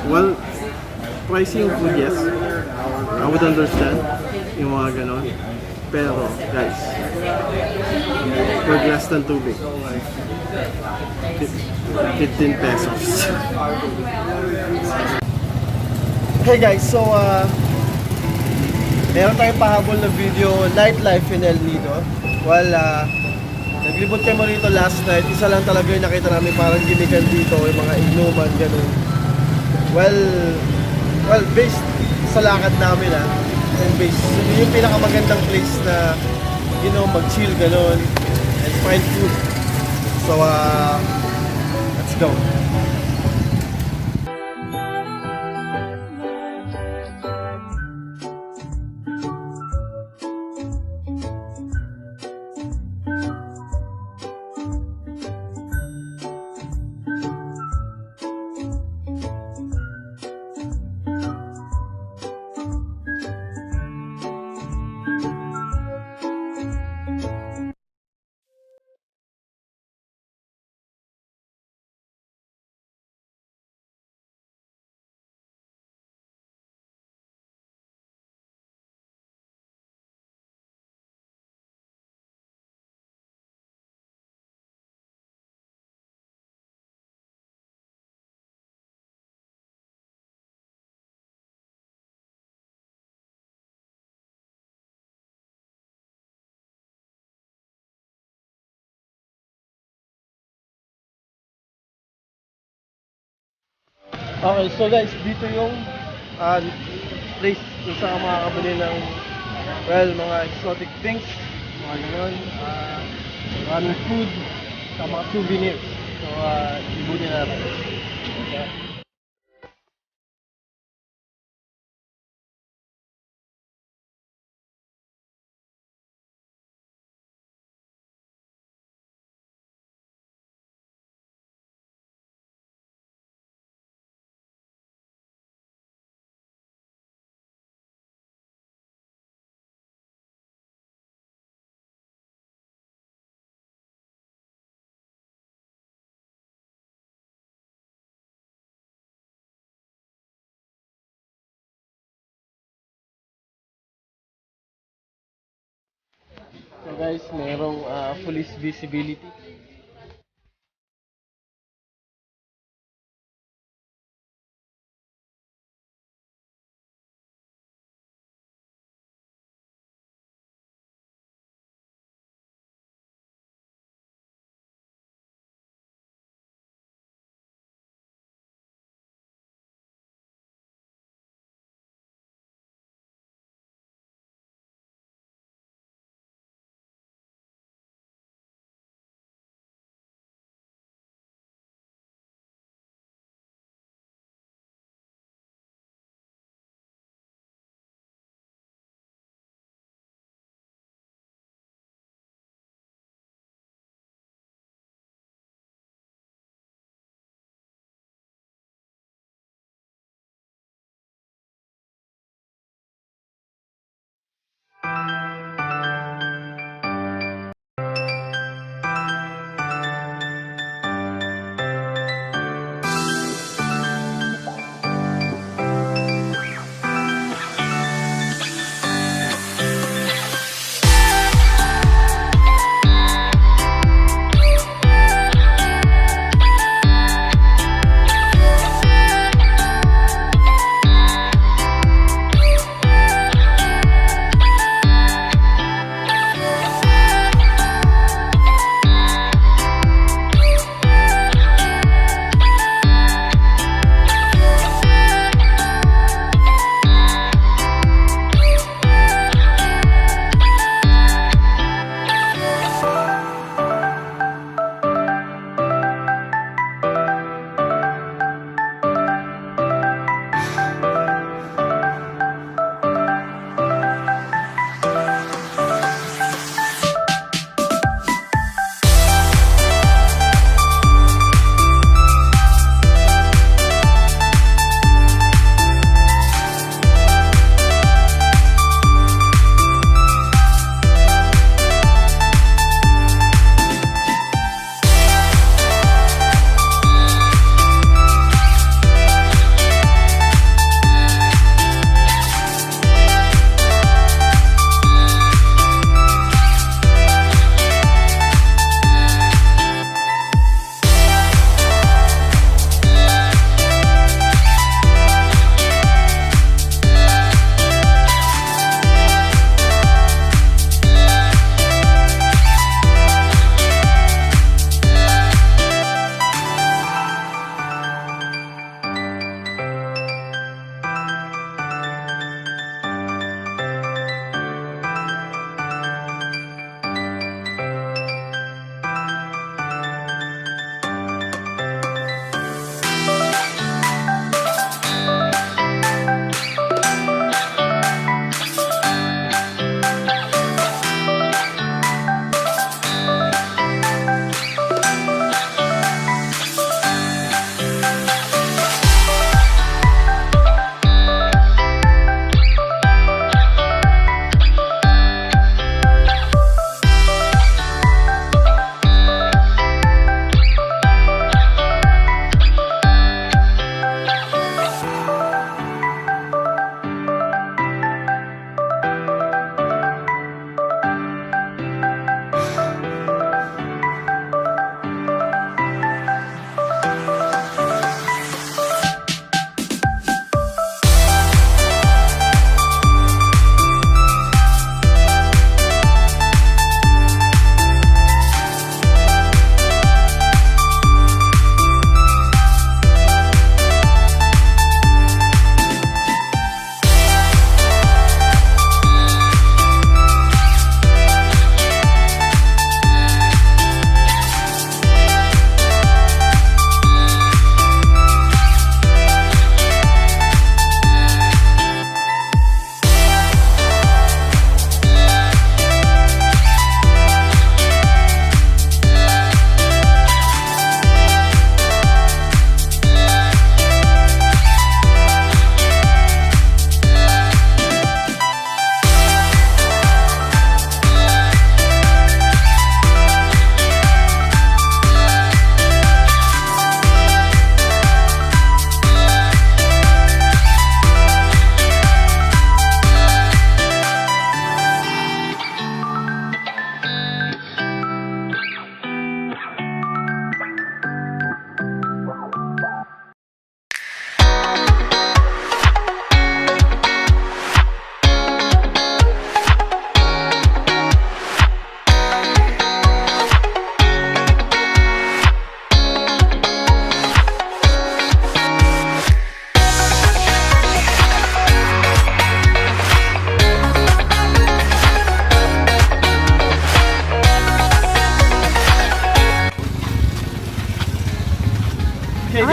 Well, pricing food, yes. I would understand yung mga ganon. Pero, guys, for less than tubig, 15 pesos. Hey guys, so meron tayong pahabol na video, nightlife in El Nido. Well, naglibot kami rito last night. Isa lang talaga yung nakita namin parang gimikan dito, yung mga inuman, ganun. Well, based sa lakad namin and based, yung pinakamagandang place na, you know, mag-chill, ganun, and find food. So, let's go. Okay, so guys, dito yung place kung saan makakabili ng, well, mga exotic things, mga ganun, maraming food, sa mga souvenirs. So, ibunin natin. Okay. So guys, mayroong police visibility.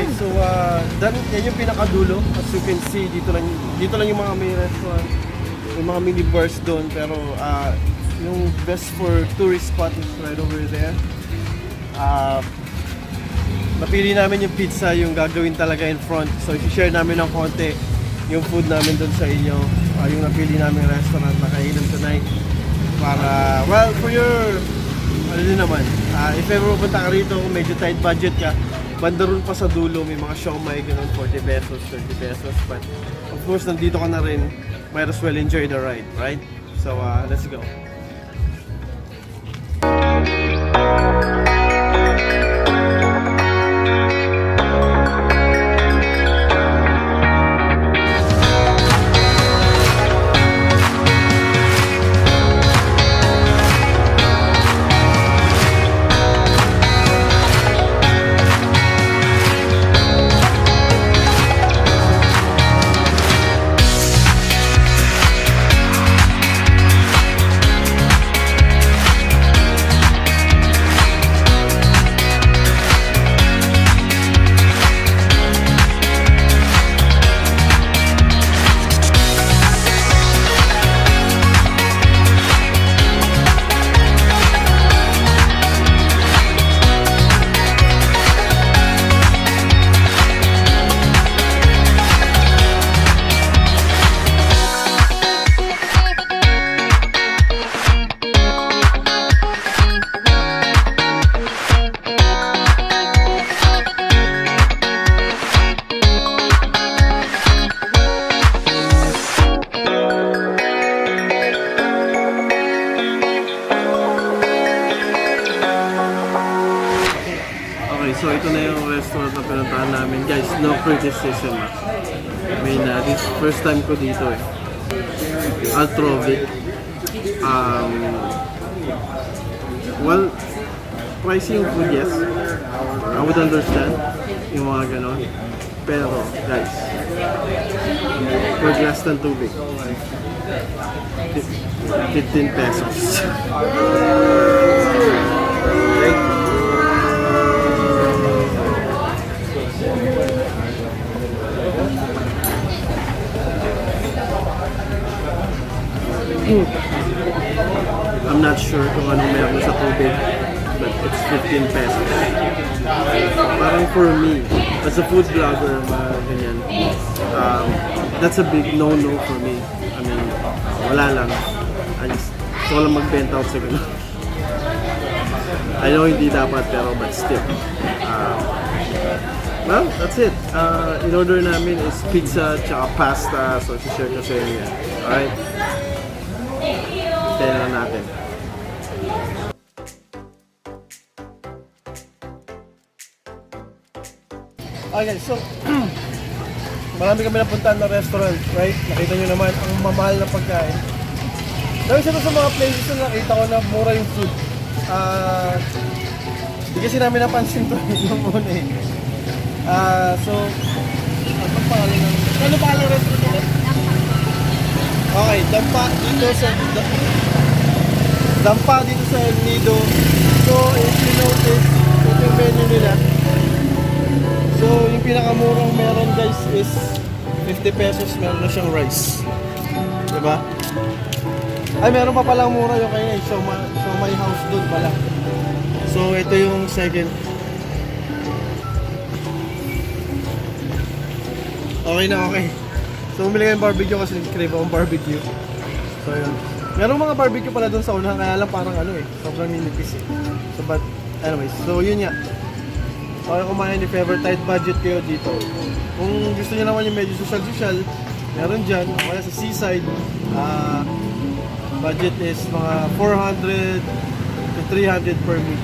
Okay, so yan yung pinakadulo. As you can see, dito lang yung mga may restaurant, yung mga mini bars doon. Pero yung best for tourist spot is right over there. Napili namin yung pizza, yung gagawin talaga in front. So i-share namin ng konti yung food namin doon sa inyo. Yung napili namin restaurant na kainan tonight. Para, well, for your, ano din naman, if ever pupunta ka rito, kung medyo tight budget ka, banda ron pa sa dulo, may mga siomai, ganun, 40 pesos, 30 pesos. But, of course, nandito ka na rin, might as well enjoy the ride, right? So, let's go. So ito na yung restaurant na pinuntahan namin. Guys, no criticism. I mean, this first time ko dito eh. Altrovic. Well, pricing food, yes. I would understand yung mga ganon. Pero, guys, for less than tubig. 15 pesos. Okay. I'm not sure kung anong meron sa tubig, but it's 15 pesos. Parang for me, as a food blogger, ganyan, that's a big no-no for me. I mean, wala lang. Gusto ko lang mag-bent out sa gano'n. I know hindi dapat, pero but still. Well, that's it. In order namin is pizza tsaka pasta, so share ko sa inyo yan. Alright? Tayo na natin. Okay, so marami kami napuntahan na restaurant, right? Nakita nyo naman ang mamahal na pagkain. Dahil isa sa mga places na nakita ko na mura yung food. Hindi kasi namin napansin to yung muna eh. So, anong pangalan ng... Ano pangalan ng restaurant ulit? Okay, Dampa dito sa Nido. So, if you notice, ito yung menu nila. So, yung pinakamurang meron guys is 50 pesos, meron na siyang rice. Diba? Ay, meron pa palang mura yung kanya. So, may house doon pala. So, ito yung second. Okay na, okay. So, bumili kayong barbecue kasi nag-crave akong barbecue. So, yun. Merong mga barbecue pala doon sa unahan, kaya lang parang ano eh, sobrang ninipis eh. So, but, anyways, so yun nga. Okay, kumain if ever tight budget kayo dito. Kung gusto niyo naman yung medyo social, meron dyan. Kaya sa seaside, budget is mga 400 to 300 per meal.